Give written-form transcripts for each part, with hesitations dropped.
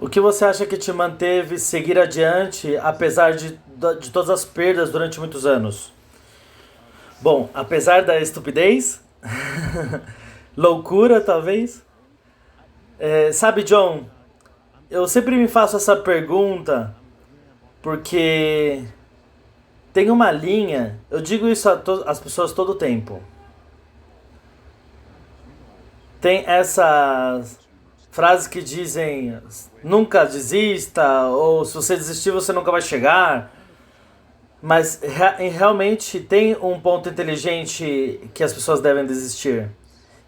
O que você acha que te manteve seguir adiante, apesar de todas as perdas durante muitos anos? Bom, apesar da estupidez, loucura talvez. Sabe, John, eu sempre me faço essa pergunta porque tem uma linha, eu digo isso às pessoas todo o tempo. Tem essas frases que dizem nunca desista, ou se você desistir você nunca vai chegar. Mas realmente tem um ponto inteligente que as pessoas devem desistir.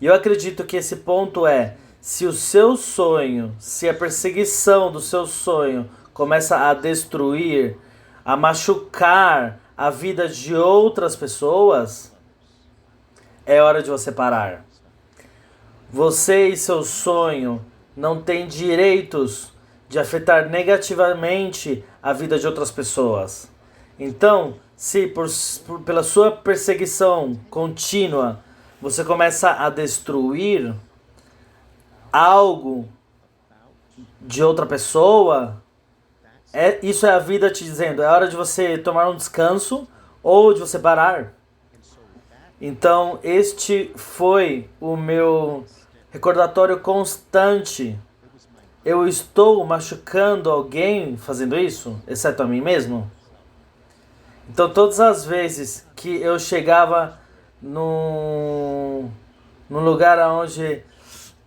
E eu acredito que esse ponto é: se o seu sonho, se a perseguição do seu sonho começa a destruir, a machucar a vida de outras pessoas, é hora de você parar. Você e seu sonho não têm direitos de afetar negativamente a vida de outras pessoas. Então, se pela sua perseguição contínua você começa a destruir algo de outra pessoa, isso é a vida te dizendo, é hora de você tomar um descanso ou de você parar. Então, este foi o meu recordatório constante. Eu estou machucando alguém fazendo isso, exceto a mim mesmo? Então, todas as vezes que eu chegava num lugar onde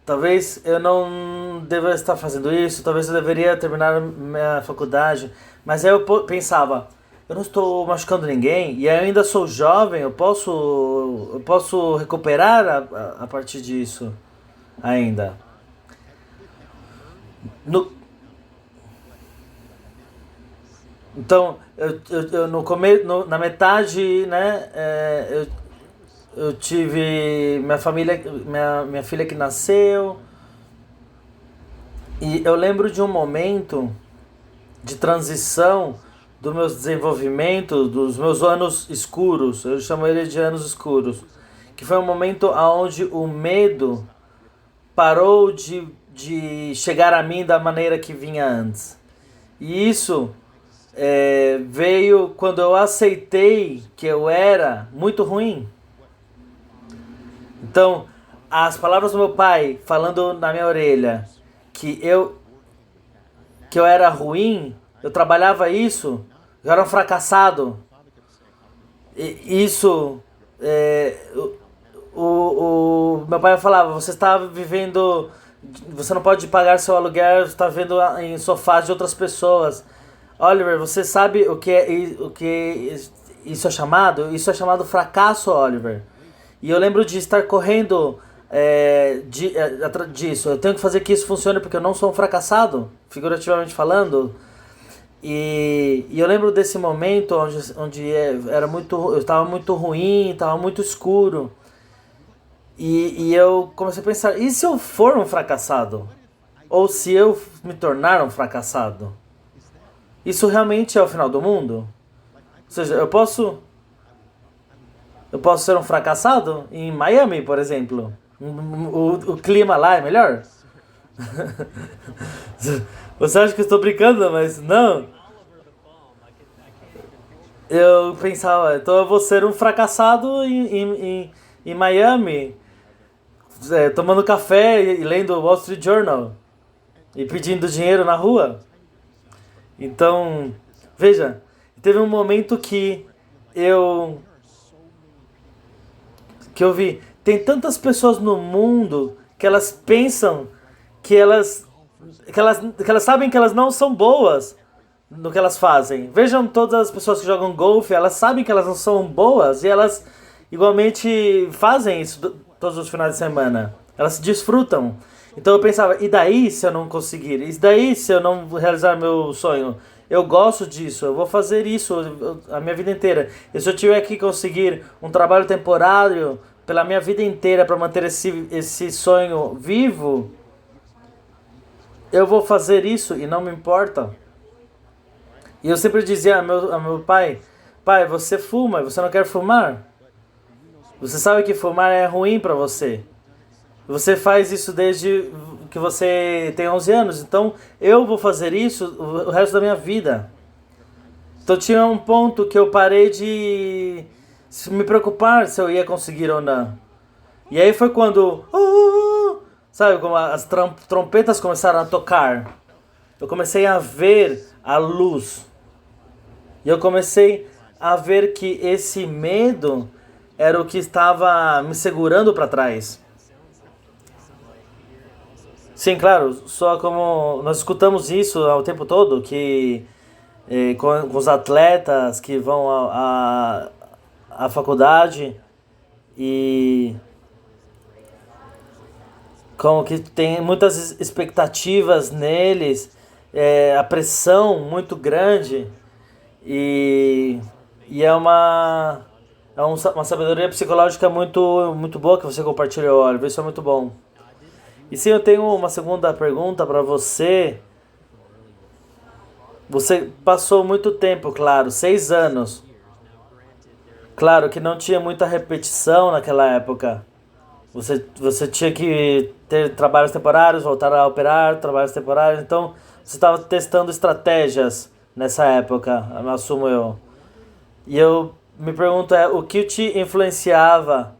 talvez eu não deva estar fazendo isso, talvez eu deveria terminar minha faculdade, mas aí eu pensava, eu não estou machucando ninguém e eu ainda sou jovem, eu posso recuperar a partir disso ainda. No, então, eu no come, no, na metade, né, eu tive minha família, minha filha que nasceu, e eu lembro de um momento de transição do meu desenvolvimento, dos meus anos escuros, eu chamo ele de anos escuros, que foi um momento onde o medo parou de chegar a mim da maneira que vinha antes. E isso veio quando eu aceitei que eu era muito ruim. Então, as palavras do meu pai falando na minha orelha que eu era ruim, eu trabalhava isso, eu era um fracassado. E isso, o meu pai falava, você está vivendo, você não pode pagar seu aluguel, você está vivendo em sofás de outras pessoas. Oliver, você sabe o que isso é chamado? Isso é chamado fracasso, Oliver. E eu lembro de estar correndo disso. Eu tenho que fazer que isso funcione porque eu não sou um fracassado, figurativamente falando. E eu lembro desse momento onde eu estava muito ruim, estava muito escuro. E eu comecei a pensar, e se eu for um fracassado? Ou se eu me tornar um fracassado? Isso realmente é o final do mundo? Ou seja, eu posso ser um fracassado em Miami, por exemplo. O clima lá é melhor? Você acha que eu estou brincando, mas não. Eu pensava, então eu vou ser um fracassado em Miami, tomando café e lendo o Wall Street Journal e pedindo dinheiro na rua. Então, veja, teve um momento eu que eu vi, tem tantas pessoas no mundo que elas pensam que elas sabem que elas não são boas no que elas fazem. Vejam todas as pessoas que jogam golfe, elas sabem que elas não são boas e elas igualmente fazem isso todos os finais de semana. Elas se desfrutam. Então eu pensava, e daí se eu não conseguir? E daí se eu não realizar meu sonho? Eu gosto disso, eu vou fazer isso a minha vida inteira. E se eu tiver que conseguir um trabalho temporário pela minha vida inteira para manter esse sonho vivo, eu vou fazer isso e não me importa. E eu sempre dizia ao meu pai, pai, você fuma, você não quer fumar? Você sabe que fumar é ruim para você. Você faz isso desde que você tem 11 anos, então eu vou fazer isso o resto da minha vida. Então tinha um ponto que eu parei de me preocupar se eu ia conseguir ou não. E aí foi quando, sabe, como as trompetas começaram a tocar. Eu comecei a ver a luz. E eu comecei a ver que esse medo era o que estava me segurando para trás. Sim, claro, só como nós escutamos isso o tempo todo, que com os atletas que vão à faculdade e como que tem muitas expectativas neles, a pressão muito grande e, e uma sabedoria psicológica muito boa que você compartilhou, Oliver, isso é muito bom. E sim, eu tenho uma segunda pergunta para você. Você passou muito tempo, claro, 6 anos. Claro que não tinha muita repetição naquela época. Você tinha que ter trabalhos temporários, voltar a operar, trabalhos temporários. Então, você estava testando estratégias nessa época, assumo eu. E eu me pergunto, o que te influenciava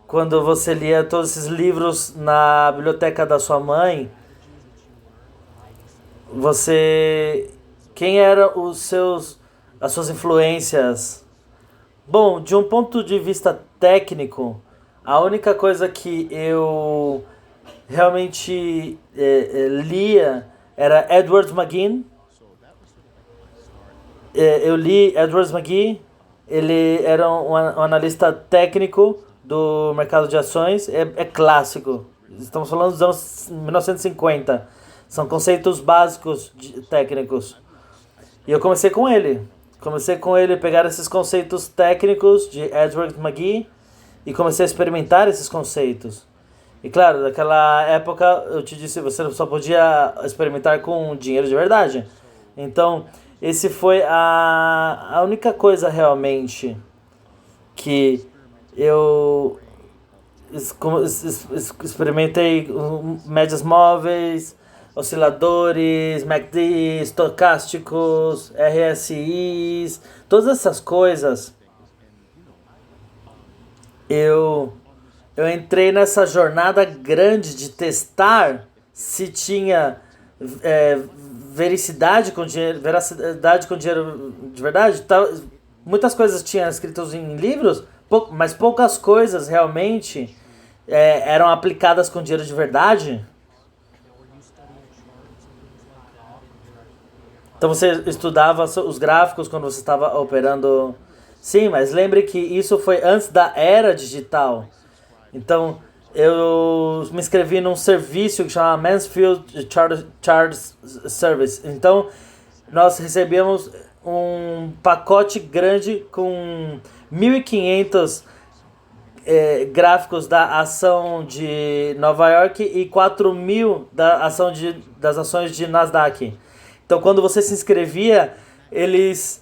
quando você lia todos esses livros na biblioteca da sua mãe? Você... Quem eram as suas influências? Bom, de um ponto de vista técnico, a única coisa que eu realmente lia era Edward McGee. Eu li Edward McGee, ele era um analista técnico do mercado de ações, é clássico. Estamos falando dos anos 1950. São conceitos básicos técnicos. E eu comecei com ele. Comecei com ele a pegar esses conceitos técnicos de Edward McGee e comecei a experimentar esses conceitos. E claro, naquela época eu te disse, você só podia experimentar com dinheiro de verdade. Então, esse foi a única coisa realmente que eu experimentei médias móveis, osciladores, MACD, estocásticos, RSIs, todas essas coisas. Eu eu entrei nessa jornada grande de testar se tinha veracidade com dinheiro de verdade. Muitas coisas tinham escritas em livros, mas poucas coisas realmente eram aplicadas com dinheiro de verdade. Então você estudava os gráficos quando você estava operando. Sim, mas lembre que isso foi antes da era digital. Então eu me inscrevi num serviço que chama Mansfield Charts Service. Então nós recebíamos um pacote grande com 1.500 gráficos da ação de Nova York e 4.000 das ações de Nasdaq. Então, quando você se inscrevia, eles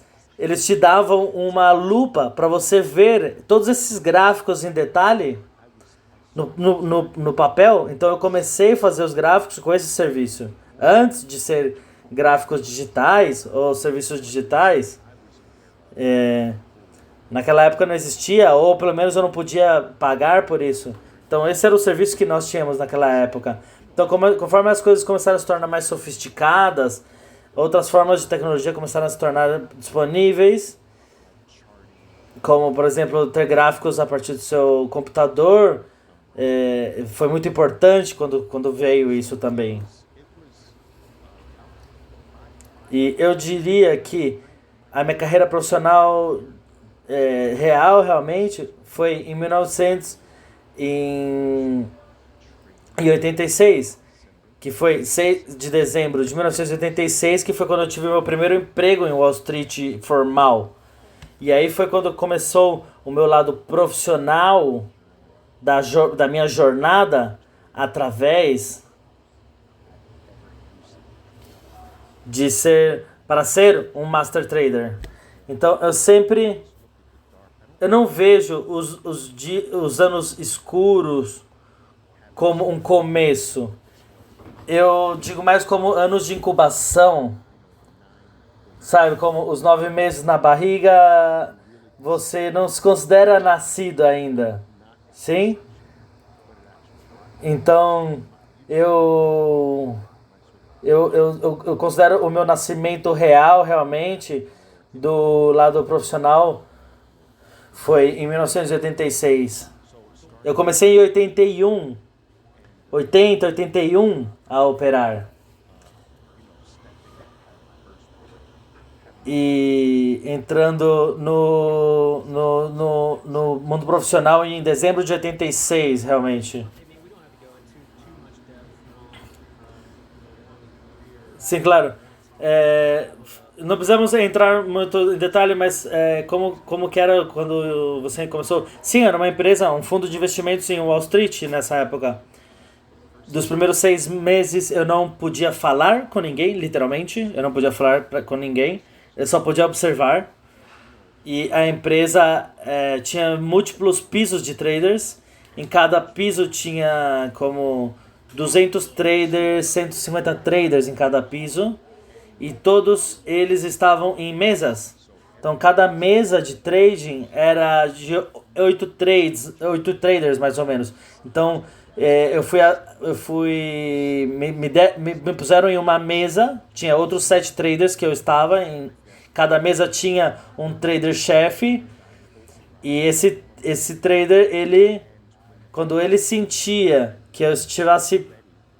te davam uma lupa para você ver todos esses gráficos em detalhe no papel. Então, eu comecei a fazer os gráficos com esse serviço. Antes de ser gráficos digitais ou serviços digitais, naquela época não existia, ou pelo menos eu não podia pagar por isso. Então, esse era o serviço que nós tínhamos naquela época. Então, conforme as coisas começaram a se tornar mais sofisticadas, outras formas de tecnologia começaram a se tornar disponíveis, como, por exemplo, ter gráficos a partir do seu computador. Foi muito importante quando veio isso também. E eu diria que a minha carreira profissional realmente foi em 1986, que foi 6 de dezembro de 1986, que foi quando eu tive meu primeiro emprego em Wall Street formal. E aí foi quando começou o meu lado profissional da minha jornada através para ser um Master Trader. Então eu não vejo os anos escuros como um começo. Eu digo mais como anos de incubação, sabe? Como os 9 meses na barriga, você não se considera nascido ainda, sim? Então, eu, eu considero o meu nascimento real, realmente, do lado profissional, foi em 1986. Eu comecei em 81 a operar. E entrando no mundo profissional em dezembro de 86, realmente. Sim, claro. É, não precisamos entrar muito em detalhe, mas como que era quando você começou? Sim, era uma empresa, um fundo de investimentos em Wall Street nessa época. Dos primeiros 6 meses eu não podia falar com ninguém, literalmente. Eu não podia falar com ninguém. Eu só podia observar. E a empresa tinha múltiplos pisos de traders. Em cada piso tinha como 200 traders, 150 traders em cada piso. E todos eles estavam em mesas. Então cada mesa de trading era de 8 traders mais ou menos. Então me puseram em uma mesa, tinha outros 7 traders que eu estava em. Cada mesa tinha um trader chefe e esse trader, quando ele sentia que eu estivesse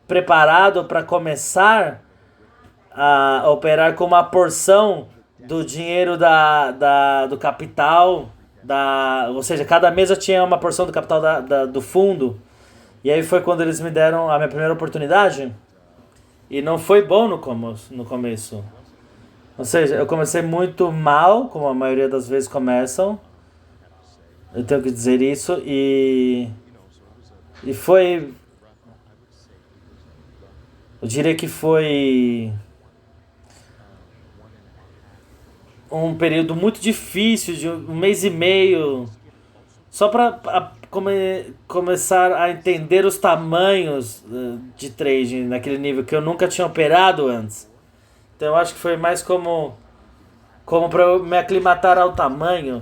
preparado para começar a operar com uma porção do dinheiro do capital, ou seja, cada mesa tinha uma porção do capital do fundo. E aí foi quando eles me deram a minha primeira oportunidade. E não foi bom no começo. Ou seja, eu comecei muito mal, como a maioria das vezes começam. Eu tenho que dizer isso. E foi. Eu diria que foi um período muito difícil, de 1 mês e meio, só para começar a entender os tamanhos de trading naquele nível que eu nunca tinha operado antes. Então eu acho que foi mais como para eu me aclimatar ao tamanho.